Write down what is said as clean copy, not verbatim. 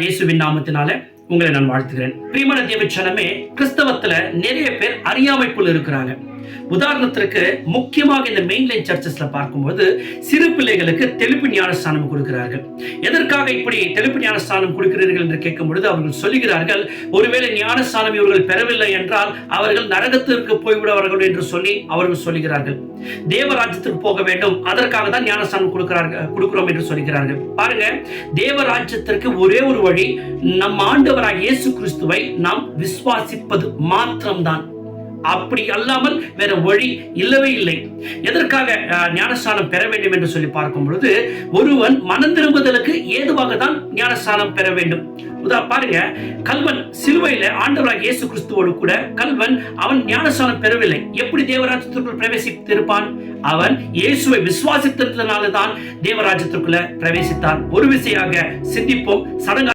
ஆண்டவராகிய இயேசுவின் நாமத்தினால உங்களை நான் வாழ்த்துகிறேன். பிரியமான தேவ ஜனமே, கிறிஸ்தவத்துல நிறைய பேர் அறியாமைக்குள் இருக்கிறாங்க. உதாரணத்திற்கு முக்கியமாக இந்த மெயின்லைன் சர்ச்சஸ்ல பார்க்கும்போது சிறு பிள்ளைகளுக்கு தெளிப்பு ஞானஸ்தானம் கொடுக்கிறார்கள். எதற்காக இப்படி தெளிப்பு ஞானஸ்தானம் கொடுக்கிறீர்கள் என்று கேட்கும் பொழுது அவர்கள் சொல்லுகிறார்கள், ஒருவேளை ஞானஸ்தானம் இவர்கள் பெறவில்லை என்றால் அவர்கள் நரகத்திற்கு போய்விடுவார்கள் என்று சொல்லி அவர்கள் சொல்லுகிறார்கள். தேவராஜ்யத்திற்கு போக வேண்டும், அதற்காக தான் ஞானஸ்தானம் கொடுக்கிறோம் என்று சொல்லுகிறார்கள். பாருங்க, தேவராஜ்யத்திற்கு ஒரே ஒரு வழி, நம் ஆண்டவராகிய இயேசு கிறிஸ்துவை நாம் விசுவாசிப்பது மாத்திரம்தான். அப்படி அல்லாமல் வேற வழி இல்லவே இல்லை. எதற்காக ஞானஸ்தானம் பெற வேண்டும் என்று சொல்லி பார்க்கும் பொழுது, ஒருவன் மனம் திரும்புதலுக்கு ஏதுவாக தான் ஞானஸ்தானம் பெற வேண்டும். பாருங்க, கல்வன் சிலுவையில ஆண்டவராகிய இயேசு கிறிஸ்துவோடு கூட கல்வன் அவன் ஞானஸ்தானம் பெறவில்லை. எப்படி தேவராஜ்யத்திற்குள் பிரவேசித்திருப்பான்? அவன் இயேசுவை விசுவாசித்ததுனால தான் தேவராஜ்யத்திற்குள்ள பிரவேசித்தான். ஒரு விசையாக சிந்திப்போம். சடங்கு